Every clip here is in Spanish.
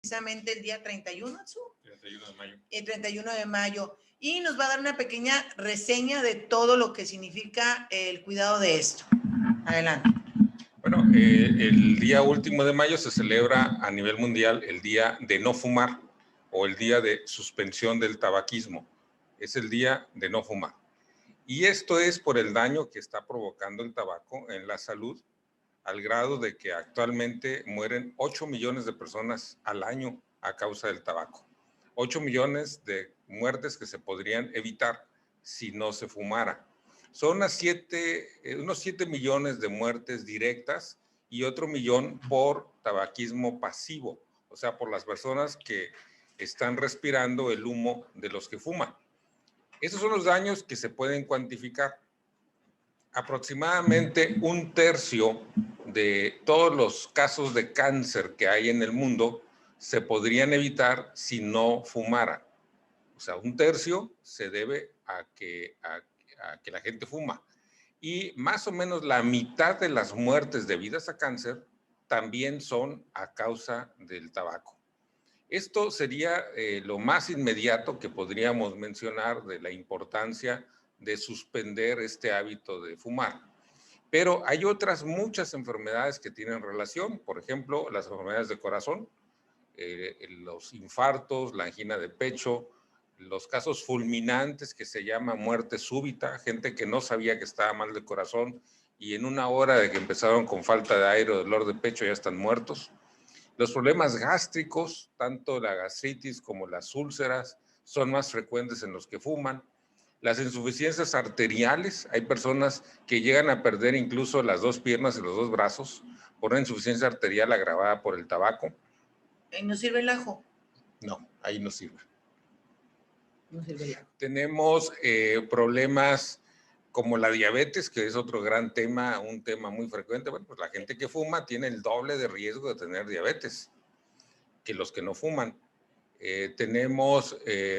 precisamente el día 31, ¿Atsu? 31 de mayo. El 31 de mayo. Y nos va a dar una pequeña reseña de todo lo que significa el cuidado de esto. Adelante. Bueno, el día último de mayo se celebra a nivel mundial el día de no fumar o el día de suspensión del tabaquismo. Es el día de no fumar. Y esto es por el daño que está provocando el tabaco en la salud, al grado de que actualmente mueren 8 millones de personas al año a causa del tabaco. 8 millones de muertes que se podrían evitar si no se fumara. Son unos 7 millones de muertes directas y otro millón por tabaquismo pasivo, o sea, por las personas que están respirando el humo de los que fuman. Esos son los daños que se pueden cuantificar. Aproximadamente 1/3 de todos los casos de cáncer que hay en el mundo se podrían evitar si no fumara. O sea, 1/3 se debe a que la gente fuma. Y más o menos la mitad de las muertes debidas a cáncer también son a causa del tabaco. Esto sería lo más inmediato que podríamos mencionar de la importancia de suspender este hábito de fumar. Pero hay otras muchas enfermedades que tienen relación, por ejemplo, las enfermedades de corazón, los infartos, la angina de pecho, los casos fulminantes que se llama muerte súbita, gente que no sabía que estaba mal de corazón y en una hora de que empezaron con falta de aire o dolor de pecho ya están muertos. Los problemas gástricos, tanto la gastritis como las úlceras, son más frecuentes en los que fuman. Las insuficiencias arteriales, hay personas que llegan a perder incluso las 2 piernas y los 2 brazos por una insuficiencia arterial agravada por el tabaco. ¿No sirve el ajo? No, ahí no sirve. No sirve el ajo. Tenemos problemas como la diabetes, que es otro gran tema, un tema muy frecuente. Bueno, pues la gente que fuma tiene el doble de riesgo de tener diabetes que los que no fuman. Tenemos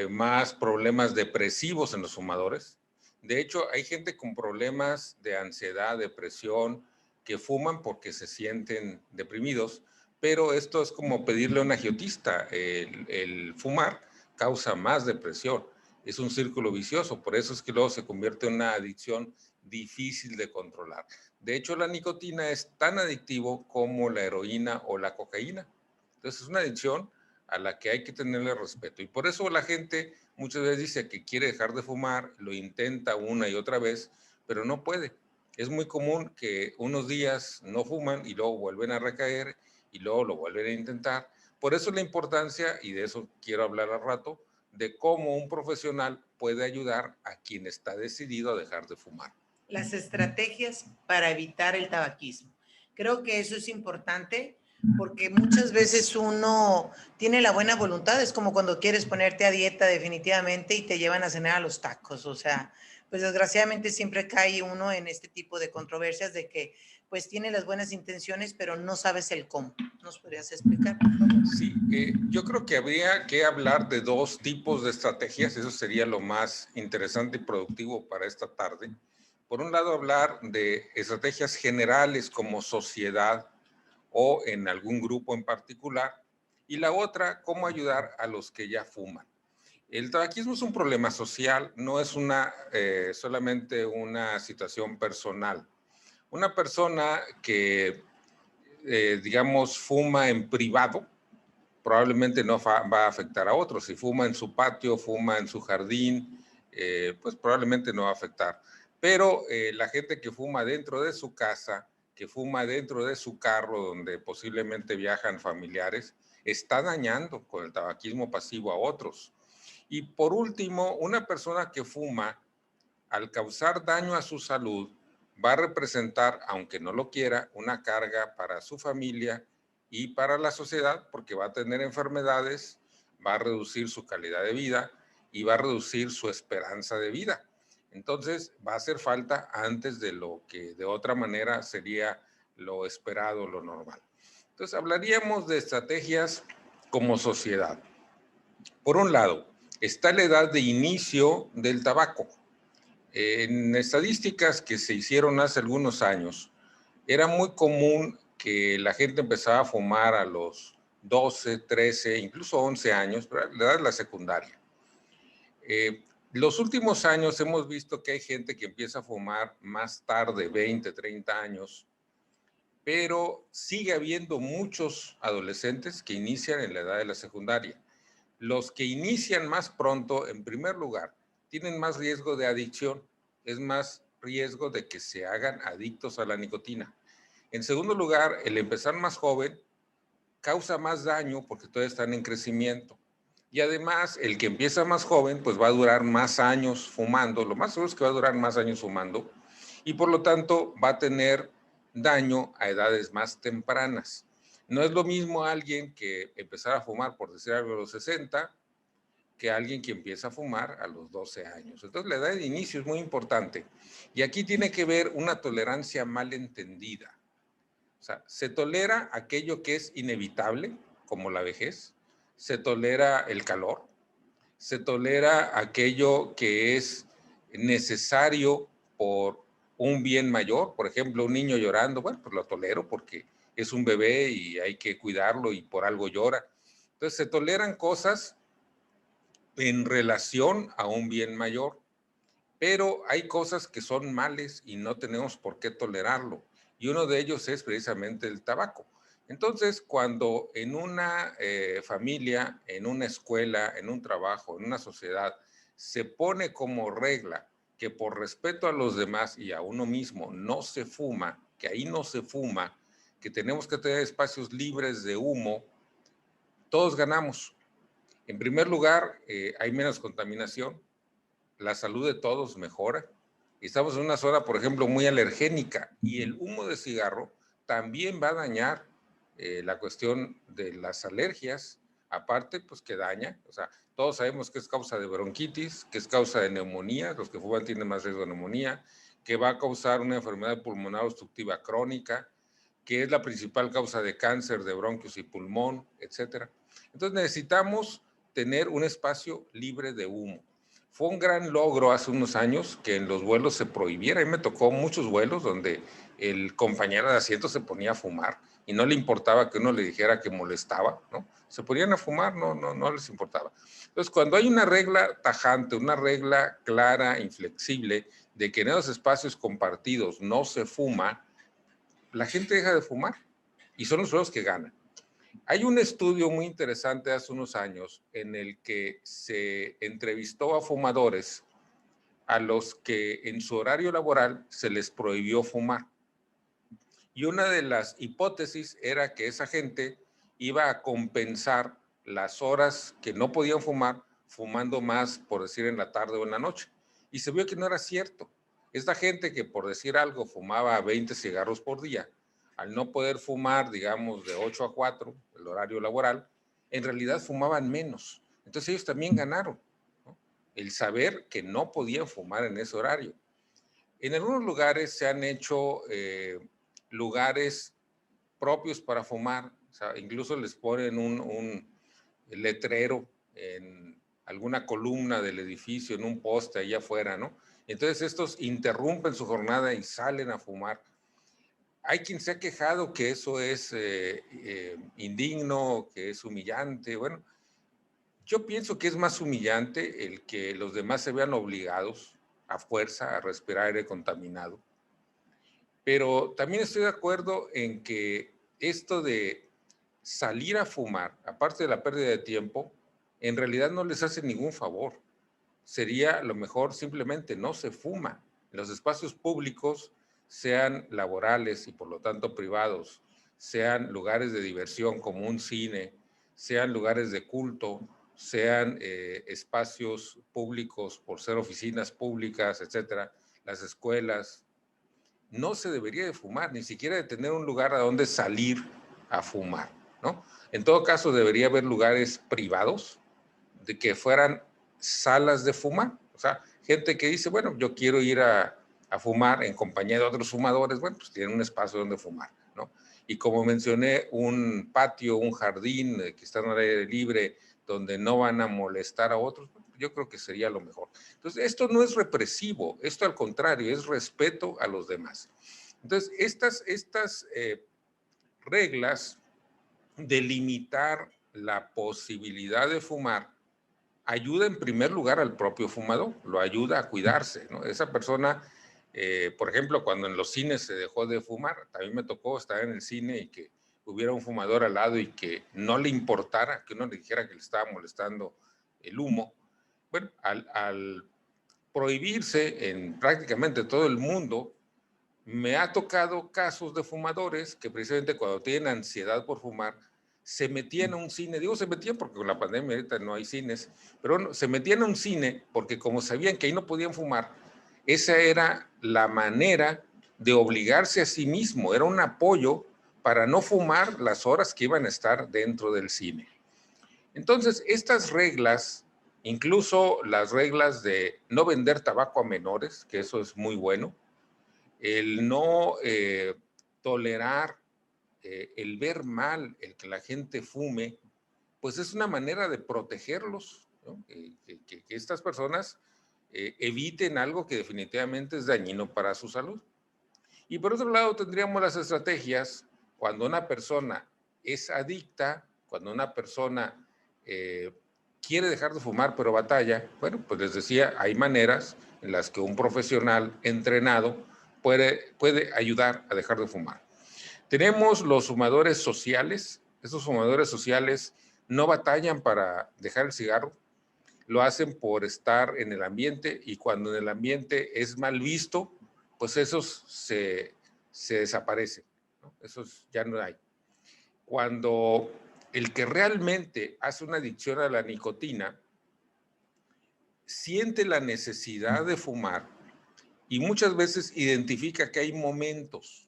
más problemas depresivos en los fumadores. De hecho, hay gente con problemas de ansiedad, depresión, que fuman porque se sienten deprimidos, pero esto es como pedirle a un agiotista. El fumar causa más depresión. Es un círculo vicioso, por eso es que luego se convierte en una adicción difícil de controlar. De hecho, la nicotina es tan adictivo como la heroína o la cocaína. Entonces, es una adicción a la que hay que tenerle respeto. Y por eso la gente muchas veces dice que quiere dejar de fumar, lo intenta una y otra vez, pero no puede. Es muy común que unos días no fuman y luego vuelven a recaer y luego lo vuelven a intentar. Por eso la importancia, y de eso quiero hablar al rato, de cómo un profesional puede ayudar a quien está decidido a dejar de fumar. Las estrategias para evitar el tabaquismo. Creo que eso es importante porque muchas veces uno tiene la buena voluntad, es como cuando quieres ponerte a dieta definitivamente y te llevan a cenar a los tacos, o sea, pues desgraciadamente siempre cae uno en este tipo de controversias de que pues tiene las buenas intenciones, pero no sabes el cómo. ¿Nos podrías explicar, por favor? Sí, yo creo que habría que hablar de 2 tipos de estrategias, eso sería lo más interesante y productivo para esta tarde. Por un lado, hablar de estrategias generales como sociedad o en algún grupo en particular, y la otra, cómo ayudar a los que ya fuman. El tabaquismo es un problema social, no es solamente una situación personal. Una persona que, digamos, fuma en privado, probablemente no va a afectar a otros. Si fuma en su patio, fuma en su jardín, pues probablemente no va a afectar. Pero la gente que fuma dentro de su casa, que fuma dentro de su carro, donde posiblemente viajan familiares, está dañando con el tabaquismo pasivo a otros. Y por último, una persona que fuma, al causar daño a su salud, va a representar, aunque no lo quiera, una carga para su familia y para la sociedad, porque va a tener enfermedades, va a reducir su calidad de vida y va a reducir su esperanza de vida. Entonces, va a hacer falta antes de lo que de otra manera sería lo esperado, lo normal. Entonces, hablaríamos de estrategias como sociedad. Por un lado, está la edad de inicio del tabaco. En estadísticas que se hicieron hace algunos años, era muy común que la gente empezaba a fumar a los 12, 13, incluso 11 años, pero la edad de la secundaria. Los últimos años hemos visto que hay gente que empieza a fumar más tarde, 20, 30 años, pero sigue habiendo muchos adolescentes que inician en la edad de la secundaria. Los que inician más pronto, en primer lugar, tienen más riesgo de adicción, es más riesgo de que se hagan adictos a la nicotina. En segundo lugar, el empezar más joven causa más daño porque todavía están en crecimiento. Y además, el que empieza más joven, pues va a durar más años fumando, lo más seguro es que va a durar más años fumando, y por lo tanto va a tener daño a edades más tempranas. No es lo mismo alguien que empezar a fumar, por decir algo, a los 60, que alguien que empieza a fumar a los 12 años. Entonces, la edad de inicio es muy importante. Y aquí tiene que ver una tolerancia mal entendida. O sea, se tolera aquello que es inevitable, como la vejez, se tolera el calor, se tolera aquello que es necesario por un bien mayor, por ejemplo, un niño llorando, bueno, pues lo tolero porque es un bebé y hay que cuidarlo y por algo llora. Entonces se toleran cosas en relación a un bien mayor, pero hay cosas que son males y no tenemos por qué tolerarlo. Y uno de ellos es precisamente el tabaco. Entonces, cuando en una familia, en una escuela, en un trabajo, en una sociedad, se pone como regla que por respeto a los demás y a uno mismo no se fuma, que ahí no se fuma, que tenemos que tener espacios libres de humo, todos ganamos. En primer lugar, hay menos contaminación, la salud de todos mejora. Estamos en una zona, por ejemplo, muy alergénica y el humo de cigarro también va a dañar la cuestión de las alergias, aparte, pues que daña, o sea, todos sabemos que es causa de bronquitis, que es causa de neumonía, los que fuman tienen más riesgo de neumonía, que va a causar una enfermedad pulmonar obstructiva crónica, que es la principal causa de cáncer de bronquios y pulmón, etcétera. Entonces necesitamos tener un espacio libre de humo. Fue un gran logro hace unos años que en los vuelos se prohibiera. A mí me tocó muchos vuelos donde el compañero de asiento se ponía a fumar y no le importaba que uno le dijera que molestaba, ¿no? Se ponían a fumar, no les importaba. Entonces, cuando hay una regla tajante, una regla clara, inflexible, de que en esos espacios compartidos no se fuma, la gente deja de fumar y son los que ganan. Hay un estudio muy interesante hace unos años en el que se entrevistó a fumadores a los que en su horario laboral se les prohibió fumar. Y una de las hipótesis era que esa gente iba a compensar las horas que no podían fumar, fumando más, por decir, en la tarde o en la noche. Y se vio que no era cierto. Esta gente que, por decir algo, fumaba 20 cigarros por día, al no poder fumar, digamos, de 8 a 4, el horario laboral, en realidad fumaban menos. Entonces ellos también ganaron, ¿no? El saber que no podían fumar en ese horario. En algunos lugares se han hecho lugares propios para fumar, o sea, incluso les ponen un letrero en alguna columna del edificio, en un poste allá afuera, ¿no? Entonces estos interrumpen su jornada y salen a fumar. Hay quien se ha quejado que eso es indigno, que es humillante. Bueno, yo pienso que es más humillante el que los demás se vean obligados a fuerza a respirar aire contaminado. Pero también estoy de acuerdo en que esto de salir a fumar, aparte de la pérdida de tiempo, en realidad no les hace ningún favor. Sería lo mejor simplemente no se fuma. En los espacios públicos, sean laborales y por lo tanto privados, sean lugares de diversión como un cine, sean lugares de culto, sean espacios públicos por ser oficinas públicas, etcétera, las escuelas, no se debería de fumar, ni siquiera de tener un lugar a donde salir a fumar, ¿no? En todo caso, debería haber lugares privados de que fueran salas de fumar. O sea, gente que dice, bueno, yo quiero ir a fumar en compañía de otros fumadores, bueno, pues tienen un espacio donde fumar, ¿no? Y como mencioné, un patio, un jardín que está en el aire libre, donde no van a molestar a otros, yo creo que sería lo mejor. Entonces, esto no es represivo, esto al contrario, es respeto a los demás. Entonces, estas reglas de limitar la posibilidad de fumar ayuda en primer lugar al propio fumador, lo ayuda a cuidarse, ¿no? Esa persona, por ejemplo, cuando en los cines se dejó de fumar, también me tocó estar en el cine y que hubiera un fumador al lado y que no le importara, que uno le dijera que le estaba molestando el humo. Bueno, al prohibirse en prácticamente todo el mundo, me ha tocado casos de fumadores que precisamente cuando tienen ansiedad por fumar, se metían a un cine, digo se metían porque con la pandemia ahorita no hay cines, pero se metían a un cine porque como sabían que ahí no podían fumar, esa era la manera de obligarse a sí mismo, era un apoyo para no fumar las horas que iban a estar dentro del cine. Entonces, estas reglas, incluso las reglas de no vender tabaco a menores, que eso es muy bueno, el no tolerar, el ver mal el que la gente fume, pues es una manera de protegerlos, ¿no? Que estas personas eviten algo que definitivamente es dañino para su salud. Y por otro lado tendríamos las estrategias cuando una persona es adicta, cuando una persona quiere dejar de fumar pero batalla. Bueno, pues les decía, hay maneras en las que un profesional entrenado puede ayudar a dejar de fumar. Tenemos los fumadores sociales. Esos fumadores sociales no batallan para dejar el cigarro, lo hacen por estar en el ambiente y cuando en el ambiente es mal visto, pues esos se desaparecen, ¿no? Esos ya no hay. Cuando el que realmente hace una adicción a la nicotina siente la necesidad de fumar y muchas veces identifica que hay momentos.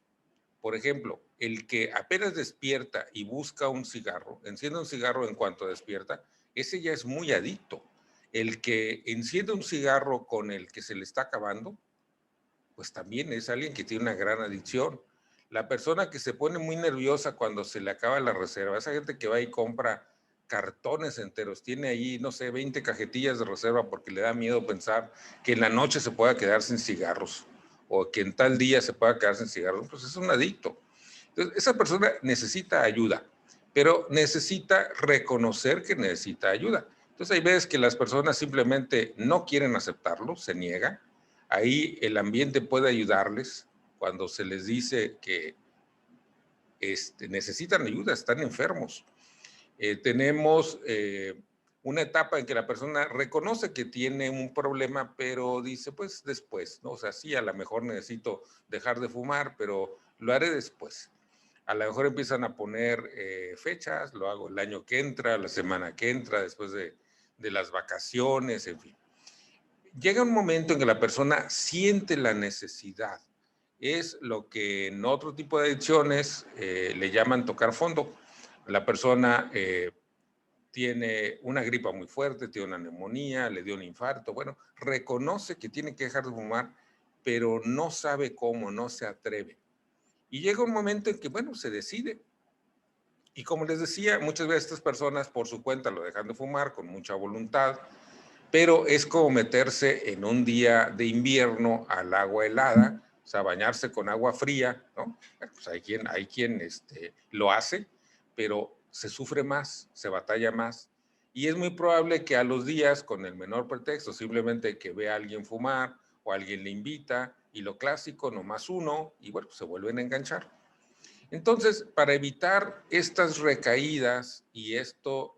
Por ejemplo, el que apenas despierta y busca un cigarro, enciende un cigarro en cuanto despierta, ese ya es muy adicto. El que enciende un cigarro con el que se le está acabando, pues también es alguien que tiene una gran adicción. La persona que se pone muy nerviosa cuando se le acaba la reserva, esa gente que va y compra cartones enteros, tiene ahí, no sé, 20 cajetillas de reserva porque le da miedo pensar que en la noche se pueda quedar sin cigarros o que en tal día se pueda quedar sin cigarros, pues es un adicto. Entonces, esa persona necesita ayuda, pero necesita reconocer que necesita ayuda. Entonces, hay veces que las personas simplemente no quieren aceptarlo, se niegan. Ahí el ambiente puede ayudarles cuando se les dice que necesitan ayuda, están enfermos. Tenemos una etapa en que la persona reconoce que tiene un problema, pero dice, pues después, ¿no? O sea, sí, a lo mejor necesito dejar de fumar, pero lo haré después. A lo mejor empiezan a poner fechas, lo hago el año que entra, la semana que entra, después de las vacaciones, en fin. Llega un momento en que la persona siente la necesidad. Es lo que en otro tipo de adicciones le llaman tocar fondo. La persona tiene una gripa muy fuerte, tiene una neumonía, le dio un infarto. Bueno, reconoce que tiene que dejar de fumar, pero no sabe cómo, no se atreve. Y llega un momento en que, bueno, se decide. Y como les decía, muchas veces estas personas por su cuenta lo dejan de fumar con mucha voluntad, pero es como meterse en un día de invierno al agua helada, o sea, bañarse con agua fría, ¿no? Pues hay quien lo hace, pero se sufre más, se batalla más. Y es muy probable que a los días, con el menor pretexto, simplemente que vea a alguien fumar o alguien le invita, y lo clásico, nomás uno, y bueno, se vuelven a enganchar. Entonces, para evitar estas recaídas y esto,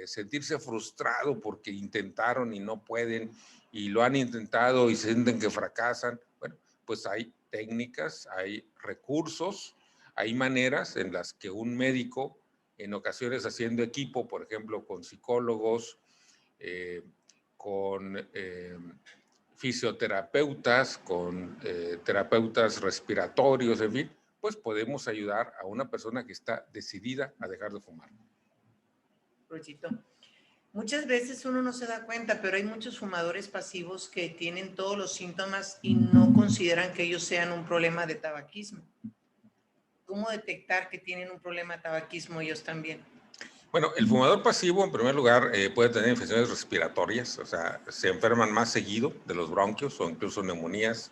sentirse frustrado porque intentaron y no pueden y lo han intentado y sienten que fracasan, bueno, pues hay técnicas, hay recursos, hay maneras en las que un médico, en ocasiones haciendo equipo, por ejemplo, con psicólogos, eh, con fisioterapeutas, con terapeutas respiratorios, en fin, pues podemos ayudar a una persona que está decidida a dejar de fumar. Rochito, muchas veces uno no se da cuenta, pero hay muchos fumadores pasivos que tienen todos los síntomas y no consideran que ellos sean un problema de tabaquismo. ¿Cómo detectar que tienen un problema de tabaquismo ellos también? Bueno, el fumador pasivo, en primer lugar, puede tener infecciones respiratorias, o sea, se enferman más seguido de los bronquios o incluso neumonías,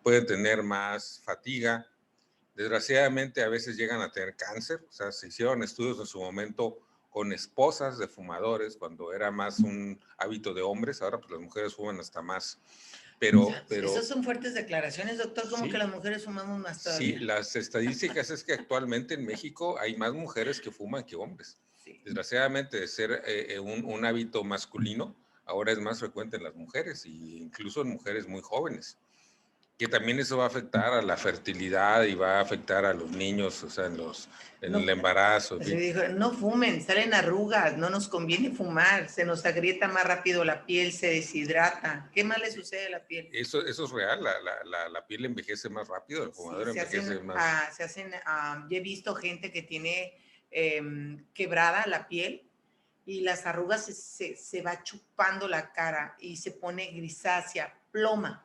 pueden tener más fatiga, Desgraciadamente a veces llegan a tener cáncer, o sea, se hicieron estudios en su momento con esposas de fumadores cuando era más un hábito de hombres, ahora pues las mujeres fuman hasta más, pero Esas son fuertes declaraciones, doctor, como que sí, las mujeres fumamos más sí, todavía. las estadísticas es que actualmente en México hay más mujeres que fuman que hombres. Sí. Desgraciadamente, de ser un hábito masculino, ahora es más frecuente en las mujeres e incluso en mujeres muy jóvenes, que también eso va a afectar a la fertilidad y va a afectar a los niños, o sea, en No, el embarazo, en se fin. dijo, no fumen, salen arrugas, no nos conviene fumar, se nos agrieta más rápido la piel, se deshidrata. ¿Qué más le sucede a la piel? Eso es real, la piel envejece más rápido, el Sí, fumador envejece más. yo he visto gente que tiene quebrada la piel y las arrugas se va chupando la cara y se pone grisácea, ploma,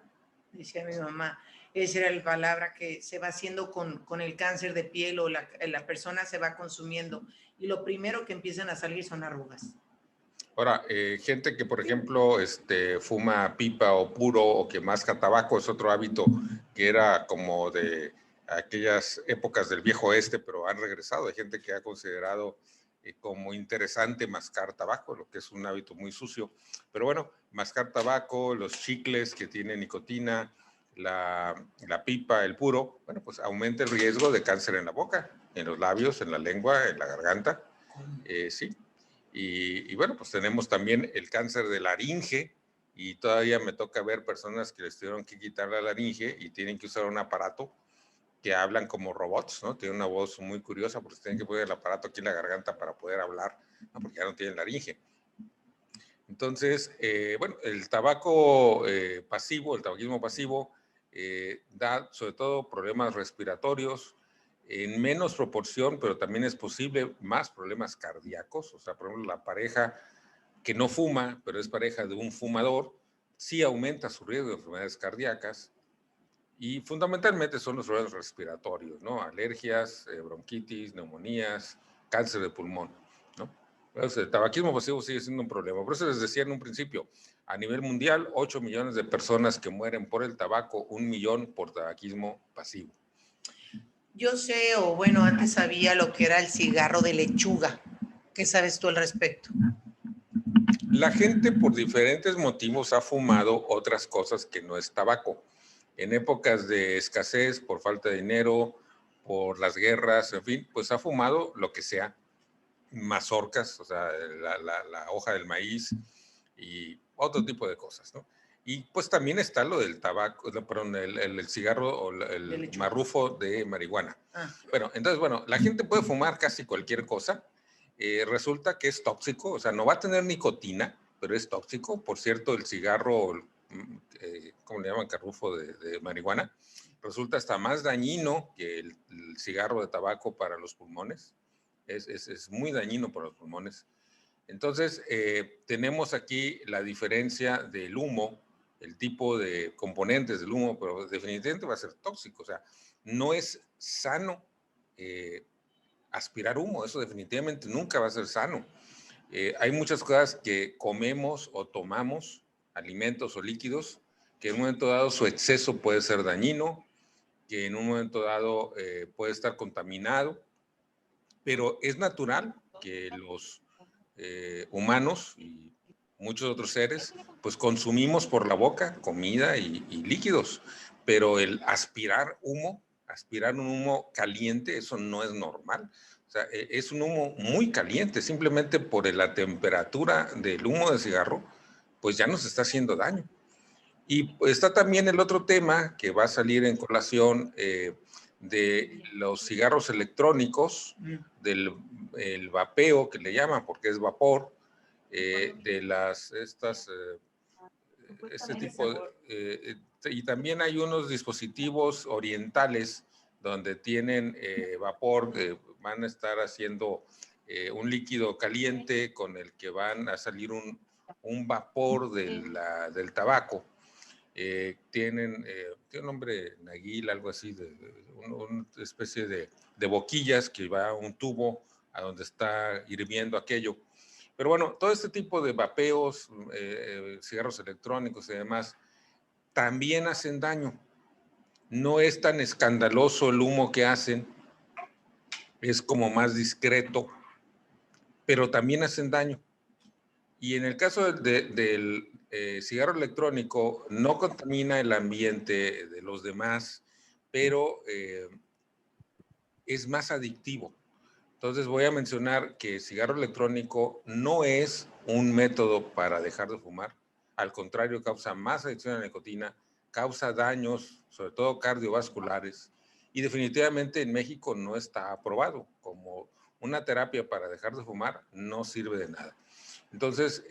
decía mi mamá. Esa era la palabra que se va haciendo con el cáncer de piel o la persona se va consumiendo y lo primero que empiezan a salir son arrugas. Ahora, gente que, por ejemplo, fuma pipa o puro o que masca tabaco es otro hábito que era como de aquellas épocas del viejo oeste, pero han regresado. Hay gente que ha considerado como interesante mascar tabaco, lo que es un hábito muy sucio. Pero bueno, mascar tabaco, los chicles que tienen nicotina, la pipa, el puro, bueno, pues aumenta el riesgo de cáncer en la boca, en los labios, en la lengua, en la garganta. Sí. Y bueno, pues tenemos también el cáncer de laringe y todavía me toca ver personas que les tuvieron que quitar la laringe y tienen que usar un aparato que hablan como robots, ¿no? Tienen una voz muy curiosa porque tienen que poner el aparato aquí en la garganta para poder hablar, ¿no? Porque ya no tienen laringe. Entonces, bueno, el tabaco pasivo, el tabaquismo pasivo, da sobre todo problemas respiratorios, en menos proporción, pero también es posible más problemas cardíacos. O sea, por ejemplo, la pareja que no fuma, pero es pareja de un fumador, sí aumenta su riesgo de enfermedades cardíacas y fundamentalmente son los problemas respiratorios, ¿no? Alergias, bronquitis, neumonías, cáncer de pulmón, ¿no? Entonces, el tabaquismo pasivo sigue siendo un problema. Por eso les decía en un principio, a nivel mundial, 8 millones de personas que mueren por el tabaco, 1 millón por tabaquismo pasivo. Yo sé, o bueno, antes sabía lo que era el cigarro de lechuga. ¿Qué sabes tú al respecto? La gente por diferentes motivos ha fumado otras cosas que no es tabaco. En épocas de escasez, por falta de dinero, por las guerras, en fin, pues ha fumado lo que sea, mazorcas, o sea, la hoja del maíz y otro tipo de cosas, ¿no? Y pues también está lo del tabaco, perdón, el cigarro o el marrufo de marihuana. Bueno, entonces, bueno, la gente puede fumar casi cualquier cosa. Resulta que es tóxico, o sea, no va a tener nicotina, pero es tóxico. Por cierto, el cigarro, ¿cómo le llaman? Carrufo de marihuana, resulta hasta más dañino que el cigarro de tabaco para los pulmones. Es muy dañino para los pulmones. Entonces, tenemos aquí la diferencia del humo, el tipo de componentes del humo, pero definitivamente va a ser tóxico. O sea, no es sano aspirar humo, eso definitivamente nunca va a ser sano. Hay muchas cosas que comemos o tomamos, alimentos o líquidos, que en un momento dado su exceso puede ser dañino, que en un momento dado puede estar contaminado, pero es natural que los humanos y muchos otros seres, pues consumimos por la boca comida y líquidos, pero el aspirar un humo caliente, eso no es normal. O sea, es un humo muy caliente, simplemente por la temperatura del humo de cigarro, pues ya nos está haciendo daño. Y está también el otro tema que va a salir en colación de los cigarros electrónicos, del el vapeo que le llaman, porque es vapor, de este tipo y también hay unos dispositivos orientales donde tienen vapor, van a estar haciendo un líquido caliente con el que van a salir un vapor del tabaco. Tiene un nombre Naguil, algo así, una especie de boquillas que va a un tubo a donde está hirviendo aquello. Pero bueno, todo este tipo de vapeos, cigarros electrónicos y demás, también hacen daño. No es tan escandaloso el humo que hacen, es como más discreto, pero también hacen daño. Y en el caso del cigarro electrónico, no contamina el ambiente de los demás, pero es más adictivo. Entonces voy a mencionar que el cigarro electrónico no es un método para dejar de fumar. Al contrario, causa más adicción a la nicotina, causa daños, sobre todo cardiovasculares, y definitivamente en México no está aprobado como una terapia para dejar de fumar, no sirve de nada. Entonces,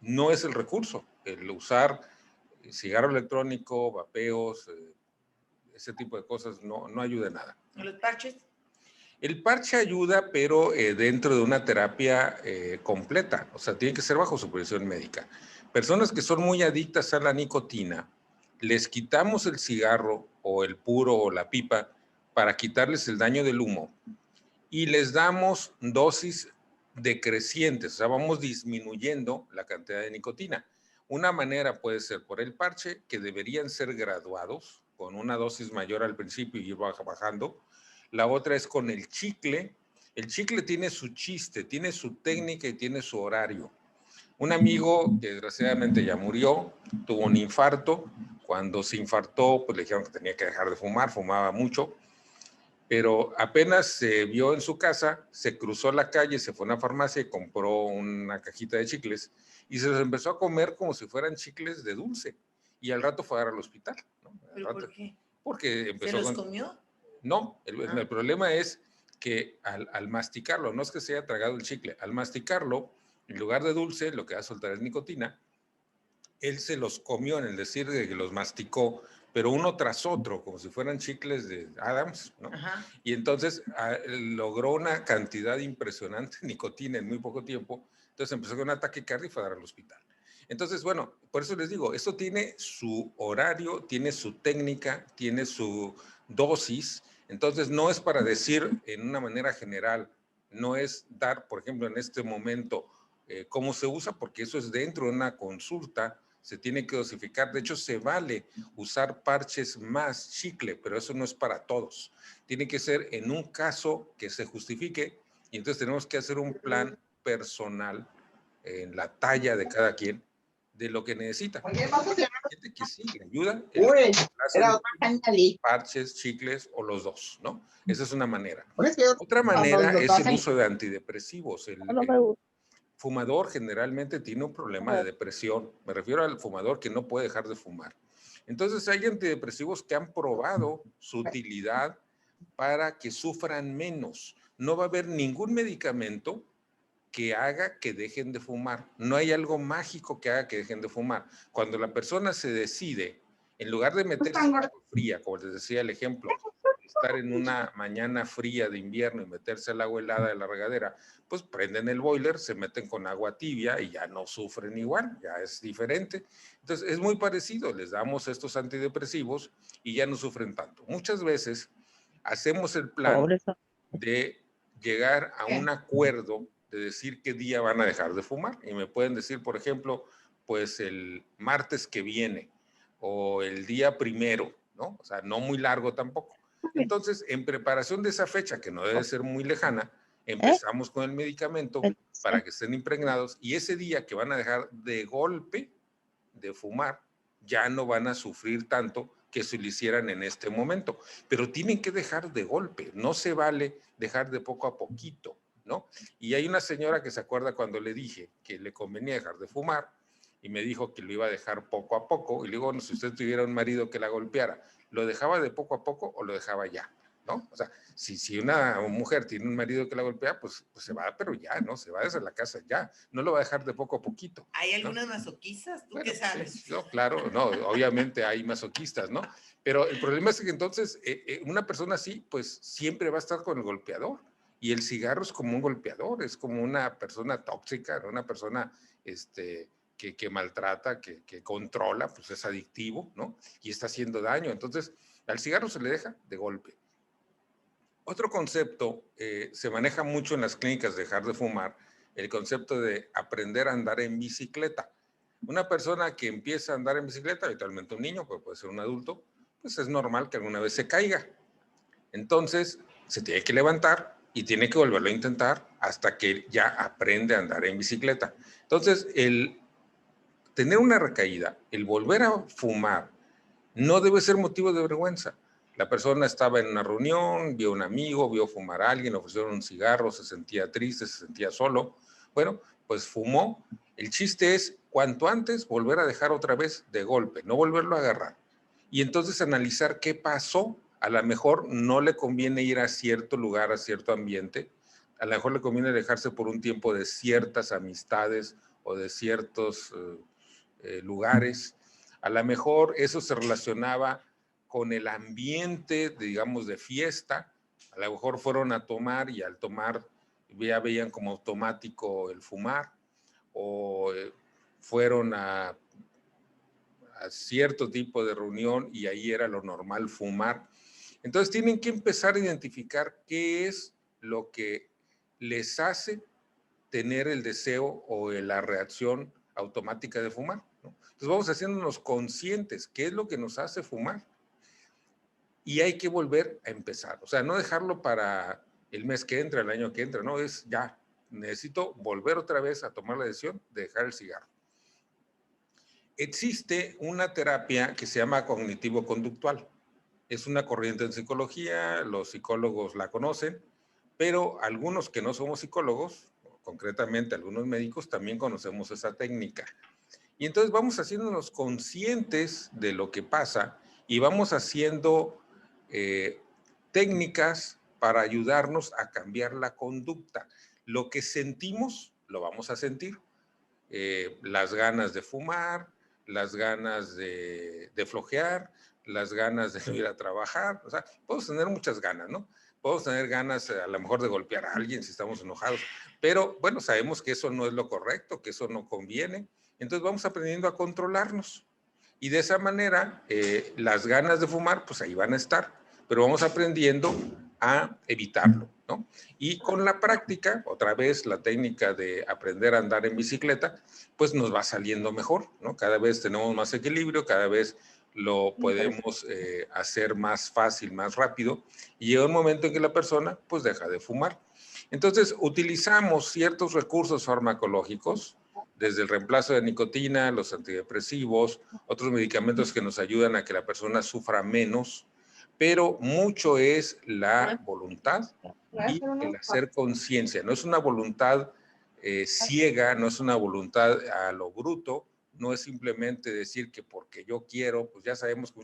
no es el recurso, el usar cigarro electrónico, vapeos, ese tipo de cosas no ayuda en nada. ¿Los parches? El parche ayuda, pero dentro de una terapia completa, o sea, tiene que ser bajo supervisión médica. Personas que son muy adictas a la nicotina, les quitamos el cigarro o el puro o la pipa para quitarles el daño del humo y les damos dosis decrecientes, o sea, vamos disminuyendo la cantidad de nicotina. Una manera puede ser por el parche, que deberían ser graduados, con una dosis mayor al principio y ir bajando. La otra es con el chicle. El chicle tiene su chiste, tiene su técnica y tiene su horario. Un amigo que desgraciadamente ya murió, tuvo un infarto. Cuando se infartó, pues le dijeron que tenía que dejar de fumar, fumaba mucho, pero apenas se vio en su casa, se cruzó la calle, se fue a una farmacia y compró una cajita de chicles y se los empezó a comer como si fueran chicles de dulce. Y al rato fue a dar al hospital, ¿no? ¿Pero por qué? Porque ¿Se empezó los con... comió? No, el problema es que al masticarlo, no es que se haya tragado el chicle, al masticarlo, en lugar de dulce, lo que va a soltar es nicotina. Él se los comió en el decir de que los masticó, pero uno tras otro, como si fueran chicles de Adams, ¿no? Ajá. Y entonces logró una cantidad impresionante de nicotina en muy poco tiempo, entonces empezó con un ataque cardíaco y fue a dar al hospital. Entonces, bueno, por eso les digo, esto tiene su horario, tiene su técnica, tiene su dosis, entonces no es para decir en una manera general, no es dar, por ejemplo, en este momento, cómo se usa, porque eso es dentro de una consulta, se tiene que dosificar. De hecho, se vale usar parches más chicle, pero eso no es para todos. Tiene que ser en un caso que se justifique y entonces tenemos que hacer un plan personal en la talla de cada quien de lo que necesita. Hay gente que sí le ayuda, parches, chicles o los dos, ¿no? Esa es una manera. Otra manera es el uso de antidepresivos. El fumador generalmente tiene un problema de depresión. Me refiero al fumador que no puede dejar de fumar. Entonces hay antidepresivos que han probado su utilidad para que sufran menos. No va a haber ningún medicamento que haga que dejen de fumar. No hay algo mágico que haga que dejen de fumar. Cuando la persona se decide, en lugar de meterse en agua fría, como les decía el ejemplo, estar en una mañana fría de invierno y meterse al agua helada de la regadera, pues prenden el boiler, se meten con agua tibia y ya no sufren igual, ya es diferente. Entonces es muy parecido, les damos estos antidepresivos y ya no sufren tanto. Muchas veces hacemos el plan de llegar a un acuerdo de decir qué día van a dejar de fumar. Y me pueden decir, por ejemplo, pues el martes que viene o el día primero, ¿no? O sea, no muy largo tampoco. Entonces, en preparación de esa fecha, que no debe ser muy lejana, empezamos con el medicamento para que estén impregnados y ese día que van a dejar de golpe de fumar, ya no van a sufrir tanto que si lo hicieran en este momento. Pero tienen que dejar de golpe, no se vale dejar de poco a poquito, ¿no? Y hay una señora que se acuerda cuando le dije que le convenía dejar de fumar y me dijo que lo iba a dejar poco a poco. Y le digo, bueno, si usted tuviera un marido que la golpeara, ¿lo dejaba de poco a poco o lo dejaba ya? ¿No? O sea, si una mujer tiene un marido que la golpea, pues se va, pero ya, ¿no? Se va desde la casa ya. No lo va a dejar de poco a poquito. ¿Hay ¿no? algunas masoquistas? ¿Tú Bueno, qué sabes? Sí, no, claro, no, obviamente hay masoquistas, ¿no? Pero el problema es que entonces una persona así, pues siempre va a estar con el golpeador. Y el cigarro es como un golpeador, es como una persona tóxica, ¿no? Una persona que maltrata, que controla, pues es adictivo, ¿no? Y está haciendo daño. Entonces, al cigarro se le deja de golpe. Otro concepto se maneja mucho en las clínicas de dejar de fumar, el concepto de aprender a andar en bicicleta. Una persona que empieza a andar en bicicleta, habitualmente un niño, pero puede ser un adulto, pues es normal que alguna vez se caiga. Entonces, se tiene que levantar y tiene que volverlo a intentar hasta que ya aprende a andar en bicicleta. Entonces, el tener una recaída, el volver a fumar, no debe ser motivo de vergüenza. La persona estaba en una reunión, vio a un amigo, vio fumar a alguien, le ofrecieron un cigarro, se sentía triste, se sentía solo. Bueno, pues fumó. El chiste es, cuanto antes, volver a dejar otra vez de golpe, no volverlo a agarrar. Y entonces analizar qué pasó. A lo mejor no le conviene ir a cierto lugar, a cierto ambiente. A lo mejor le conviene dejarse por un tiempo de ciertas amistades o de ciertos lugares. A lo mejor eso se relacionaba con el ambiente, digamos, de fiesta. A lo mejor fueron a tomar y al tomar ya veían como automático el fumar, o fueron a cierto tipo de reunión y ahí era lo normal fumar. Entonces tienen que empezar a identificar qué es lo que les hace tener el deseo o la reacción automática de fumar, ¿no? Entonces vamos haciéndonos conscientes qué es lo que nos hace fumar y hay que volver a empezar. O sea, no dejarlo para el mes que entra, el año que entra, no, es ya, necesito volver otra vez a tomar la decisión de dejar el cigarro. Existe una terapia que se llama cognitivo-conductual. Es una corriente en psicología, los psicólogos la conocen, pero algunos que no somos psicólogos, concretamente algunos médicos, también conocemos esa técnica. Y entonces vamos haciéndonos conscientes de lo que pasa y vamos haciendo técnicas para ayudarnos a cambiar la conducta. Lo que sentimos, lo vamos a sentir. Las ganas de fumar, las ganas de flojear, las ganas de no ir a trabajar. O sea, podemos tener muchas ganas, ¿no? Podemos tener ganas a lo mejor de golpear a alguien si estamos enojados, pero bueno, sabemos que eso no es lo correcto, que eso no conviene. Entonces vamos aprendiendo a controlarnos. Y de esa manera, las ganas de fumar, pues ahí van a estar, pero vamos aprendiendo a evitarlo, ¿no? Y con la práctica, otra vez la técnica de aprender a andar en bicicleta, pues nos va saliendo mejor, ¿no? Cada vez tenemos más equilibrio, cada vez lo podemos hacer más fácil, más rápido, y llega un momento en que la persona pues deja de fumar. Entonces, utilizamos ciertos recursos farmacológicos, desde el reemplazo de nicotina, los antidepresivos, otros medicamentos que nos ayudan a que la persona sufra menos, pero mucho es la voluntad y el hacer conciencia. No es una voluntad ciega, no es una voluntad a lo bruto, no es simplemente decir que porque yo quiero, pues ya sabemos que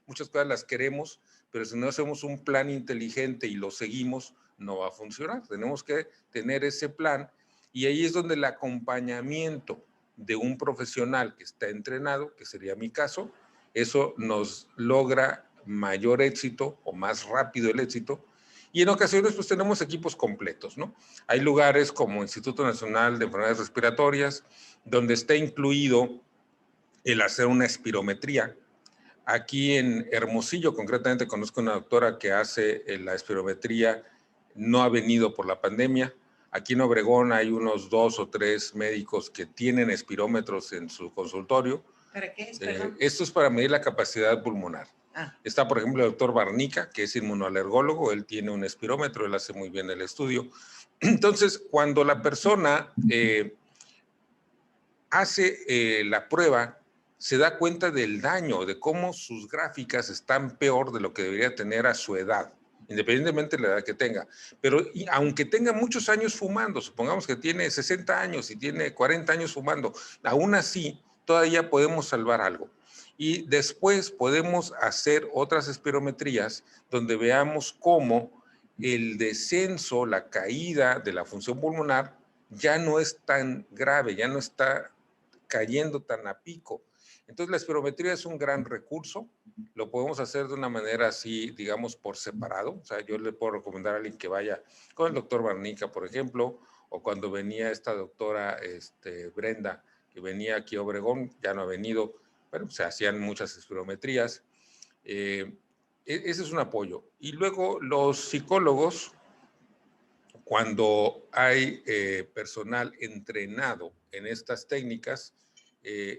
muchas cosas las queremos, pero si no hacemos un plan inteligente y lo seguimos, no va a funcionar. Tenemos que tener ese plan y ahí es donde el acompañamiento de un profesional que está entrenado, que sería mi caso, eso nos logra mayor éxito o más rápido el éxito. Y en ocasiones pues tenemos equipos completos, ¿no? Hay lugares como Instituto Nacional de Enfermedades Respiratorias, donde está incluido el hacer una espirometría. Aquí en Hermosillo, concretamente, conozco una doctora que hace la espirometría, no ha venido por la pandemia. Aquí en Obregón hay unos 2 o 3 médicos que tienen espirómetros en su consultorio. ¿Para qué es? Esto es para medir la capacidad pulmonar. Está, por ejemplo, el doctor Barnica, que es inmunoalergólogo, él tiene un espirómetro, él hace muy bien el estudio. Entonces, cuando la persona hace la prueba, se da cuenta del daño, de cómo sus gráficas están peor de lo que debería tener a su edad, independientemente de la edad que tenga. Pero aunque tenga muchos años fumando, supongamos que tiene 60 años y tiene 40 años fumando, aún así todavía podemos salvar algo. Y después podemos hacer otras espirometrías donde veamos cómo el descenso, la caída de la función pulmonar ya no es tan grave, ya no está cayendo tan a pico. Entonces la espirometría es un gran recurso, lo podemos hacer de una manera así, digamos, por separado. O sea, yo le puedo recomendar a alguien que vaya con el doctor Barnica, por ejemplo, o cuando venía esta doctora Brenda, que venía aquí a Obregón, ya no ha venido, bueno, se hacían muchas espirometrías. Ese es un apoyo. Y luego los psicólogos, cuando hay personal entrenado en estas técnicas,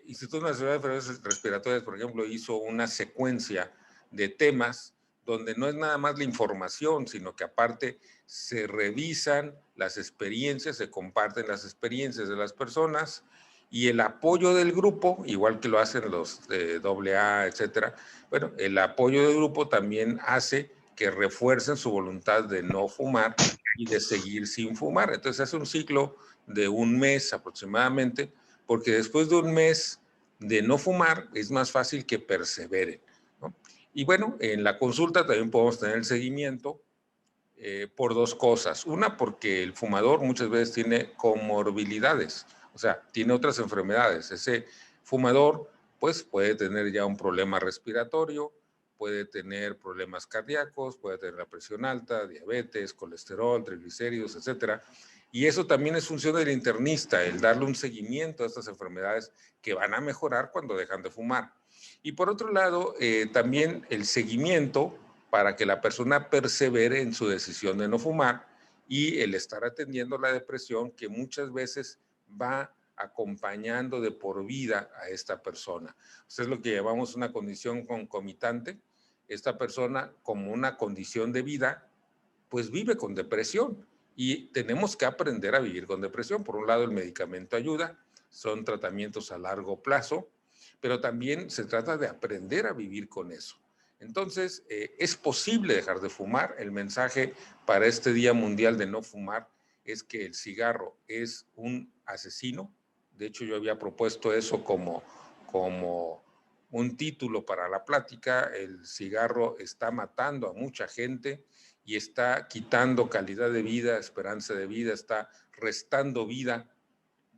Instituto Nacional de Enfermedades Respiratorias, por ejemplo, hizo una secuencia de temas donde no es nada más la información, sino que aparte se revisan las experiencias, se comparten las experiencias de las personas y el apoyo del grupo, igual que lo hacen los de AA, etcétera. Bueno, el apoyo del grupo también hace que refuercen su voluntad de no fumar y de seguir sin fumar. Entonces hace un ciclo de un mes aproximadamente, porque después de un mes de no fumar es más fácil que perseveren, ¿no? Y bueno, en la consulta también podemos tener el seguimiento por dos cosas. Una, porque el fumador muchas veces tiene comorbilidades, o sea, tiene otras enfermedades. Ese fumador pues puede tener ya un problema respiratorio, puede tener problemas cardíacos, puede tener la presión alta, diabetes, colesterol, triglicéridos, etcétera. Y eso también es función del internista, el darle un seguimiento a estas enfermedades que van a mejorar cuando dejan de fumar. Y por otro lado, también el seguimiento para que la persona persevere en su decisión de no fumar y el estar atendiendo la depresión que muchas veces va acompañando de por vida a esta persona. Esto es lo que llamamos una condición concomitante. Esta persona, como una condición de vida, pues vive con depresión y tenemos que aprender a vivir con depresión. Por un lado, el medicamento ayuda, son tratamientos a largo plazo, pero también se trata de aprender a vivir con eso. Entonces, es posible dejar de fumar. El mensaje para este Día Mundial de No Fumar es que el cigarro es un asesino. De hecho, yo había propuesto eso como un título para la plática. El cigarro está matando a mucha gente y está quitando calidad de vida, esperanza de vida, está restando vida,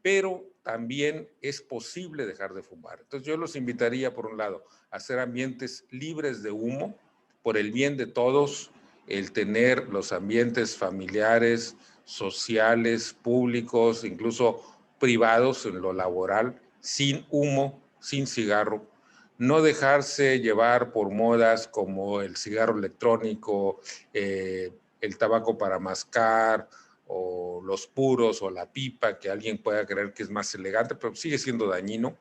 pero también es posible dejar de fumar. Entonces yo los invitaría, por un lado, a hacer ambientes libres de humo, por el bien de todos, el tener los ambientes familiares, sociales, públicos, incluso privados en lo laboral, sin humo, sin cigarro, no dejarse llevar por modas como el cigarro electrónico, el tabaco para mascar, o los puros, o la pipa, que alguien pueda creer que es más elegante, pero sigue siendo dañino.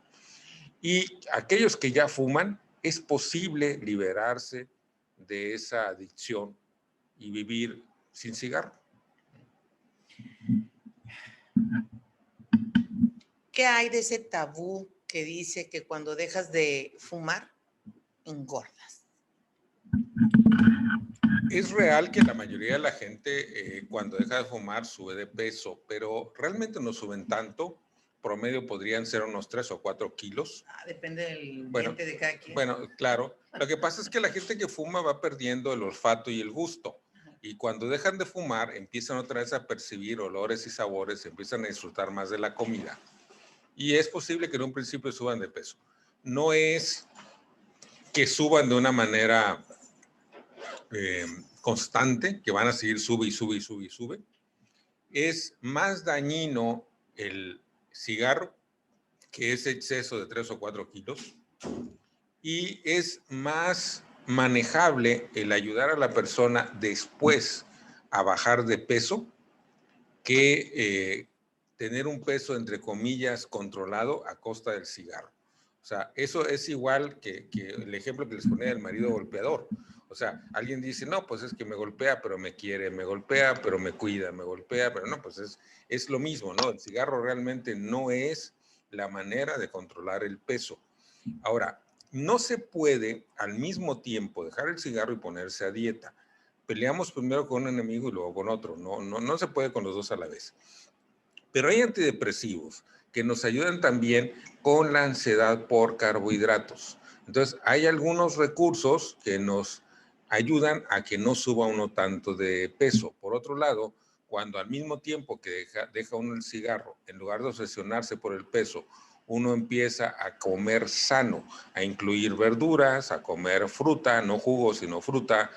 Y aquellos que ya fuman, es posible liberarse de esa adicción y vivir sin cigarro. ¿Qué hay de ese tabú que dice que cuando dejas de fumar, engordas? Es real que la mayoría de la gente cuando deja de fumar sube de peso, pero realmente no suben tanto. Promedio podrían ser unos 3 o 4 kilos. Depende del diente de cada quien. Bueno, claro. Lo que pasa es que la gente que fuma va perdiendo el olfato y el gusto. Y cuando dejan de fumar, empiezan otra vez a percibir olores y sabores, empiezan a disfrutar más de la comida. Y es posible que en un principio suban de peso. No es que suban de una manera constante, que van a seguir sube y sube y sube y sube. Es más dañino el cigarro, que es exceso de 3 o 4 kilos, y es más manejable el ayudar a la persona después a bajar de peso que tener un peso, entre comillas, controlado a costa del cigarro. O sea, eso es igual que el ejemplo que les ponía del marido golpeador. O sea, alguien dice, no, pues es que me golpea, pero me quiere, me golpea, pero me cuida, me golpea, pero no, pues es lo mismo, ¿no? El cigarro realmente no es la manera de controlar el peso. Ahora, no se puede al mismo tiempo dejar el cigarro y ponerse a dieta. Peleamos primero con un enemigo y luego con otro. No se puede con los dos a la vez. Pero hay antidepresivos que nos ayudan también con la ansiedad por carbohidratos. Entonces, hay algunos recursos que nos ayudan a que no suba uno tanto de peso. Por otro lado, cuando al mismo tiempo que deja uno el cigarro, en lugar de obsesionarse por el peso, uno empieza a comer sano, a incluir verduras, a comer fruta, no jugo, sino fruta,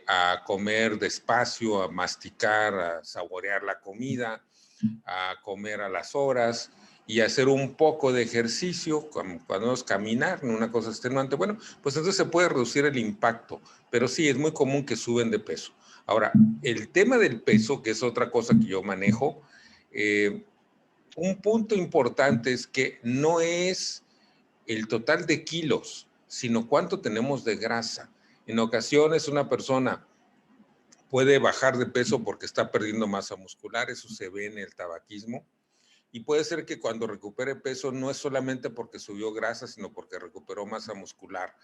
a comer despacio, a masticar, a saborear la comida, a comer a las horas y hacer un poco de ejercicio, cuando es caminar, una cosa extenuante, bueno, pues entonces se puede reducir el impacto, pero sí, es muy común que suben de peso. Ahora, el tema del peso, que es otra cosa que yo manejo, un punto importante es que no es el total de kilos, sino cuánto tenemos de grasa. En ocasiones una persona puede bajar de peso porque está perdiendo masa muscular, eso se ve en el tabaquismo. Y puede ser que cuando recupere peso no es solamente porque subió grasa, sino porque recuperó masa muscular.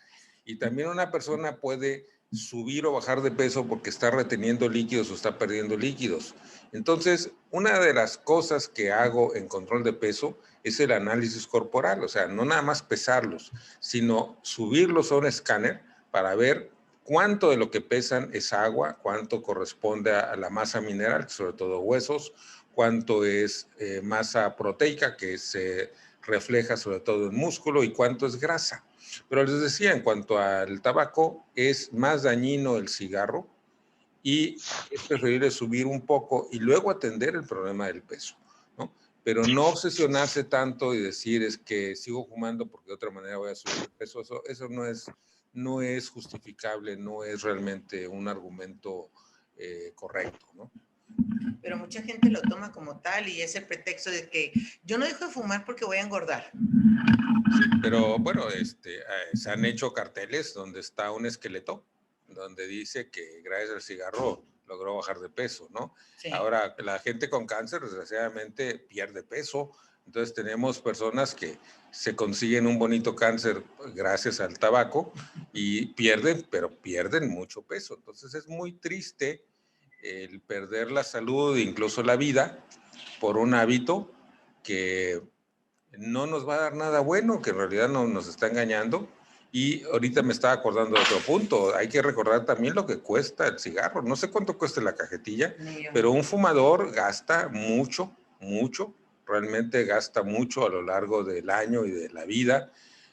Y también una persona puede subir o bajar de peso porque está reteniendo líquidos o está perdiendo líquidos. Entonces, una de las cosas que hago en control de peso es el análisis corporal, o sea, no nada más pesarlos, sino subirlos a un escáner para ver cuánto de lo que pesan es agua, cuánto corresponde a la masa mineral, sobre todo huesos, cuánto es masa proteica, que se refleja sobre todo en músculo, y cuánto es grasa. Pero les decía, en cuanto al tabaco, es más dañino el cigarro y es preferible subir un poco y luego atender el problema del peso, ¿no? Pero no obsesionarse tanto y decir es que sigo fumando porque de otra manera voy a subir de peso. Eso no es justificable, no es realmente un argumento correcto, ¿no? Pero mucha gente lo toma como tal y es el pretexto de que yo no dejo de fumar porque voy a engordar. Sí, pero bueno, se han hecho carteles donde está un esqueleto, donde dice que gracias al cigarro logró bajar de peso, ¿no? Sí. Ahora, la gente con cáncer, desgraciadamente, pierde peso. Entonces, tenemos personas que se consiguen un bonito cáncer gracias al tabaco y pierden, pero pierden mucho peso. Entonces, es muy triste el perder la salud, incluso la vida, por un hábito que no nos va a dar nada bueno, que en realidad no, nos está engañando. Y ahorita me estaba acordando de otro punto. Hay que recordar también lo que cuesta el cigarro. No sé cuánto cuesta la cajetilla, pero un fumador gasta mucho, mucho, realmente gasta mucho a lo largo del año y de la vida.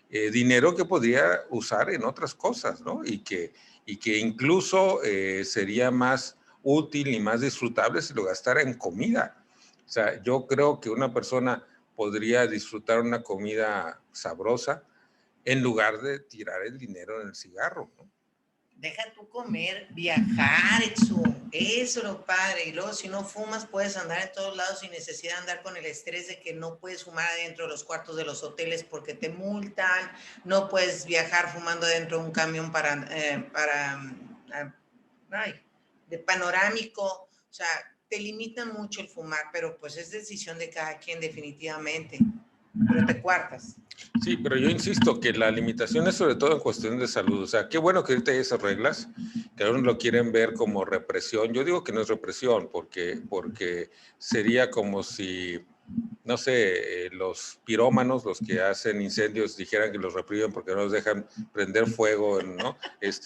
Dinero que podría usar en otras cosas, ¿no? Y que incluso sería más útil y más disfrutable si lo gastara en comida. O sea, yo creo que una persona podría disfrutar una comida sabrosa en lugar de tirar el dinero en el cigarro, ¿no? Deja tú comer, viajar, eso es lo padre. Y luego si no fumas puedes andar en todos lados sin necesidad de andar con el estrés de que no puedes fumar adentro de los cuartos de los hoteles porque te multan, no puedes viajar fumando dentro de un camión de panorámico. O sea, te limitan mucho el fumar, pero pues es decisión de cada quien definitivamente. Pero te cuartas. Sí, pero yo insisto que la limitación es sobre todo en cuestión de salud. O sea, qué bueno que ahorita hay esas reglas, que ahora lo quieren ver como represión. Yo digo que no es represión, porque sería como si, no sé, los pirómanos, los que hacen incendios, dijeran que los reprimen porque no los dejan prender fuego, ¿no?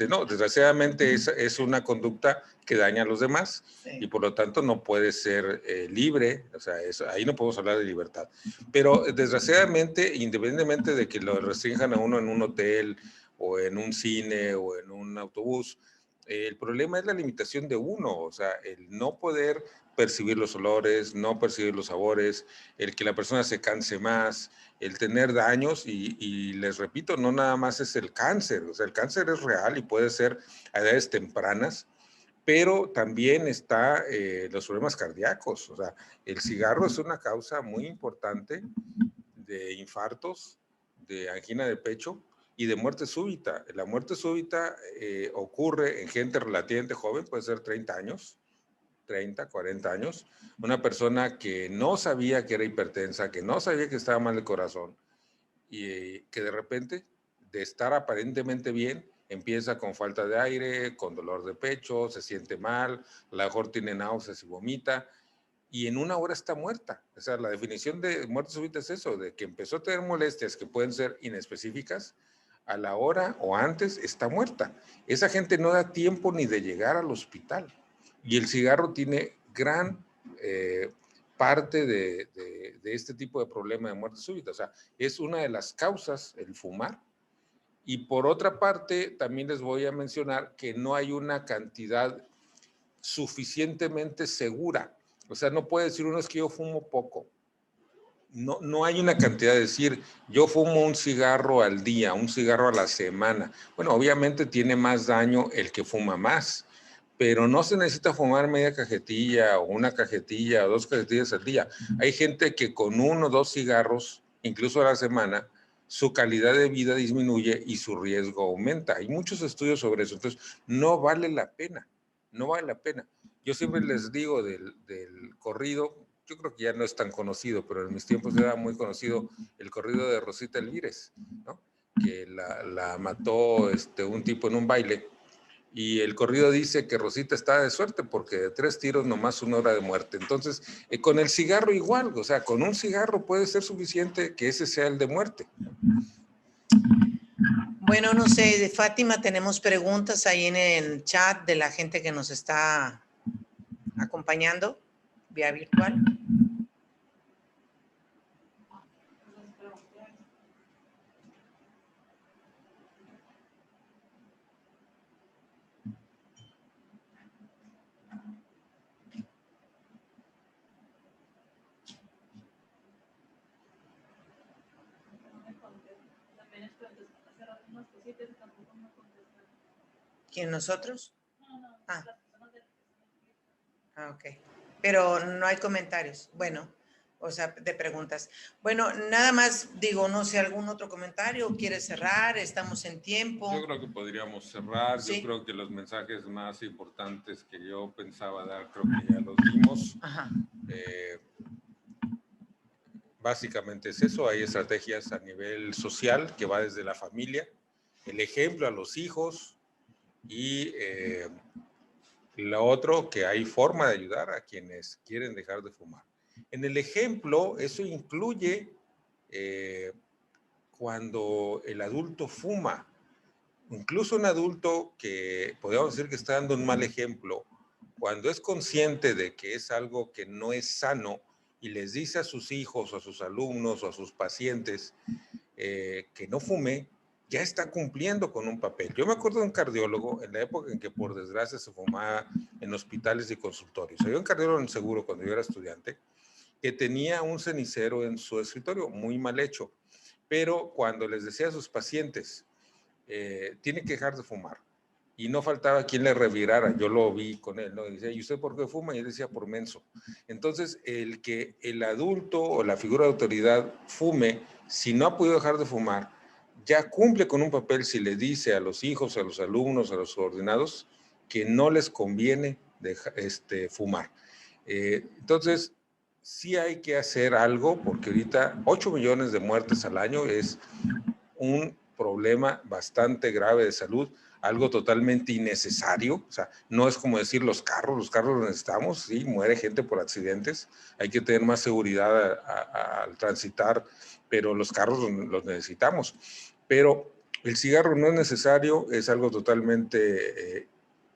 No, desgraciadamente es una conducta que daña a los demás, sí, y por lo tanto no puede ser libre, o sea, ahí no podemos hablar de libertad. Pero desgraciadamente, independientemente de que lo restrinjan a uno en un hotel o en un cine o en un autobús, el problema es la limitación de uno, o sea, el no poder percibir los olores, no percibir los sabores, el que la persona se canse más, el tener daños y les repito, no nada más es el cáncer, o sea, el cáncer es real y puede ser a edades tempranas, pero también está los problemas cardíacos, o sea, el cigarro es una causa muy importante de infartos, de angina de pecho y de muerte súbita. La muerte súbita ocurre en gente relativamente joven, puede ser 30 años, 30, 40 años, una persona que no sabía que era hipertensa, que no sabía que estaba mal el corazón y que de repente, de estar aparentemente bien, empieza con falta de aire, con dolor de pecho, se siente mal, a lo mejor tiene náuseas y vomita, y en una hora está muerta. O sea, la definición de muerte súbita es eso, de que empezó a tener molestias que pueden ser inespecíficas, a la hora o antes está muerta. Esa gente no da tiempo ni de llegar al hospital. Y el cigarro tiene gran parte de este tipo de problema de muerte súbita. O sea, es una de las causas el fumar. Y por otra parte, también les voy a mencionar que no hay una cantidad suficientemente segura. O sea, no puede decir uno es que yo fumo poco. No, no hay una cantidad de decir, yo fumo un cigarro al día, un cigarro a la semana. Bueno, obviamente tiene más daño el que fuma más, pero no se necesita fumar media cajetilla o una cajetilla o dos cajetillas al día. Hay gente que con 1 o 2 cigarros, incluso a la semana, su calidad de vida disminuye y su riesgo aumenta. Hay muchos estudios sobre eso. Entonces, no vale la pena, no vale la pena. Yo siempre les digo del corrido, yo creo que ya no es tan conocido, pero en mis tiempos era muy conocido el corrido de Rosita Elvírez, ¿no? Que la mató un tipo en un baile. Y el corrido dice que Rosita está de suerte porque de 3 tiros nomás 1 hora de muerte. Entonces, con el cigarro igual, o sea, con un cigarro puede ser suficiente que ese sea el de muerte. Bueno, no sé, de Fátima, tenemos preguntas ahí en el chat de la gente que nos está acompañando vía virtual. ¿Quién, nosotros? Ah. Ah, ok. Pero no hay comentarios. Bueno, o sea, de preguntas. Bueno, nada más digo, no sé, algún otro comentario, ¿quieres cerrar? Estamos en tiempo. Yo creo que podríamos cerrar. Sí. Yo creo que los mensajes más importantes que yo pensaba dar, creo que ya los dimos. Ajá. Básicamente es eso. Hay estrategias a nivel social que va desde la familia, el ejemplo a los hijos y lo otro, que hay forma de ayudar a quienes quieren dejar de fumar. En el ejemplo, eso incluye cuando el adulto fuma. Incluso un adulto que podríamos decir que está dando un mal ejemplo, cuando es consciente de que es algo que no es sano y les dice a sus hijos, o a sus alumnos, o a sus pacientes que no fume, ya está cumpliendo con un papel. Yo me acuerdo de un cardiólogo en la época en que por desgracia se fumaba en hospitales y consultorios. Había un cardiólogo en seguro cuando yo era estudiante que tenía un cenicero en su escritorio muy mal hecho, pero cuando les decía a sus pacientes, tiene que dejar de fumar, y no faltaba quien le revirara. Yo lo vi con él, ¿no? Y decía, ¿y usted por qué fuma? Y él decía, por menso. Entonces, el que el adulto o la figura de autoridad fume, si no ha podido dejar de fumar, ya cumple con un papel si le dice a los hijos, a los alumnos, a los subordinados, que no les conviene fumar. Entonces, sí hay que hacer algo, porque ahorita 8 millones de muertes al año es un problema bastante grave de salud, algo totalmente innecesario. O sea, no es como decir los carros los necesitamos, sí, muere gente por accidentes, hay que tener más seguridad al transitar, pero los carros los necesitamos. Pero el cigarro no es necesario, es algo totalmente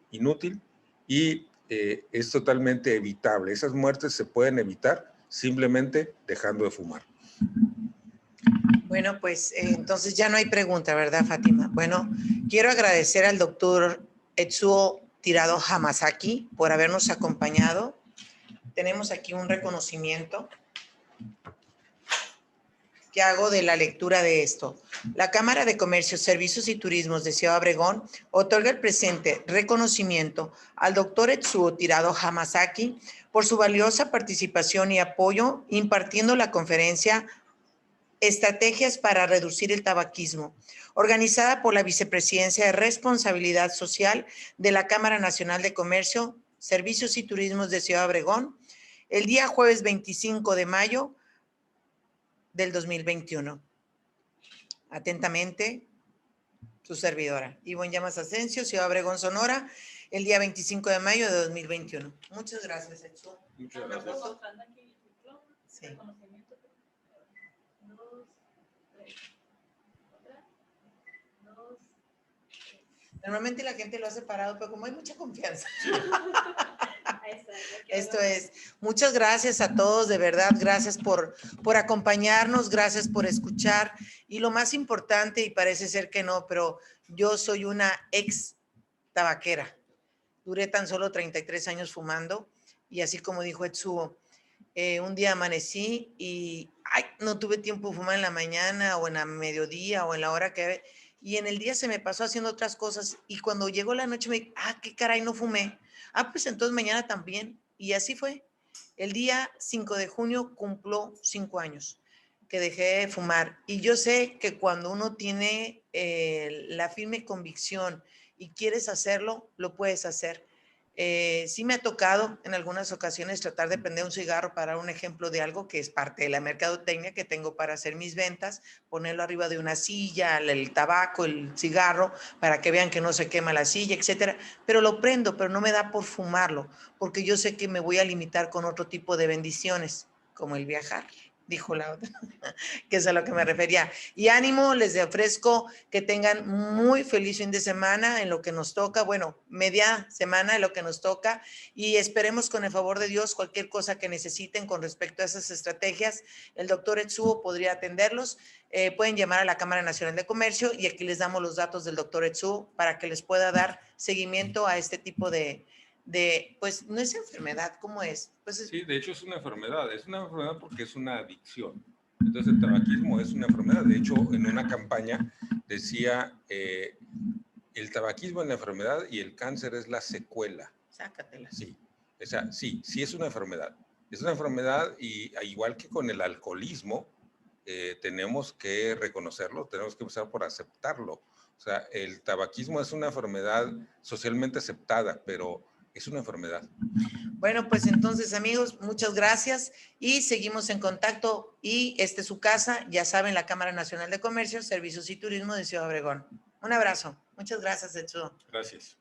inútil y es totalmente evitable. Esas muertes se pueden evitar simplemente dejando de fumar. Bueno, pues entonces ya no hay pregunta, ¿verdad, Fátima? Bueno, quiero agradecer al doctor Etsuo Tirado Hamasaki por habernos acompañado. Tenemos aquí un reconocimiento que hago de la lectura de esto. La Cámara de Comercio, Servicios y Turismos de Ciudad Obregón otorga el presente reconocimiento al doctor Etsuo Tirado Hamasaki por su valiosa participación y apoyo impartiendo la conferencia Estrategias para reducir el tabaquismo, organizada por la Vicepresidencia de Responsabilidad Social de la Cámara Nacional de Comercio, Servicios y Turismos de Ciudad Obregón, el día jueves 25 de mayo del 2021. Atentamente, su servidora, Ivonne Llamas Asensio, Ciudad Obregón, Sonora, el día 25 de mayo de 2021. Muchas gracias, Etsuo. Muchas gracias. Sí. Normalmente la gente lo hace parado, pero como hay mucha confianza. Esto es. Muchas gracias a todos, de verdad, gracias por acompañarnos, gracias por escuchar. Y lo más importante, y parece ser que no, pero yo soy una ex tabaquera. Duré tan solo 33 años fumando y así como dijo Etsuo, un día amanecí y no tuve tiempo de fumar en la mañana o en la mediodía o en la hora que... Y en el día se me pasó haciendo otras cosas y cuando llegó la noche me qué caray, no fumé. Pues entonces mañana también. Y así fue. El día 5 de junio cumplo 5 años. que dejé de fumar. Y yo sé que cuando uno tiene la firme convicción y quieres hacerlo, lo puedes hacer. Sí me ha tocado en algunas ocasiones tratar de prender un cigarro para un ejemplo de algo que es parte de la mercadotecnia que tengo para hacer mis ventas, ponerlo arriba de una silla, el tabaco, el cigarro, para que vean que no se quema la silla, etcétera. Pero lo prendo, pero no me da por fumarlo, porque yo sé que me voy a limitar con otro tipo de bendiciones, como el viajar, dijo la otra, que es a lo que me refería. Y ánimo, les ofrezco que tengan muy feliz fin de semana en lo que nos toca, bueno, media semana en lo que nos toca, y esperemos con el favor de Dios cualquier cosa que necesiten con respecto a esas estrategias. El doctor Etsuo podría atenderlos. Pueden llamar a la Cámara Nacional de Comercio y aquí les damos los datos del doctor Etsuo para que les pueda dar seguimiento a este tipo pues no es enfermedad, ¿cómo es? Pues Sí, de hecho es una enfermedad porque es una adicción. Entonces el tabaquismo es una enfermedad. De hecho, en una campaña decía, el tabaquismo es la enfermedad y el cáncer es la secuela. Sácatela. Sí, o sea, sí es una enfermedad. Es una enfermedad y igual que con el alcoholismo, tenemos que reconocerlo, tenemos que empezar por aceptarlo. O sea, el tabaquismo es una enfermedad socialmente aceptada, pero es una enfermedad. Bueno, pues entonces, amigos, muchas gracias y seguimos en contacto. Y esta es su casa, ya saben, la Cámara Nacional de Comercio, Servicios y Turismo de Ciudad Obregón. Un abrazo. Muchas gracias, Etsuo. Gracias.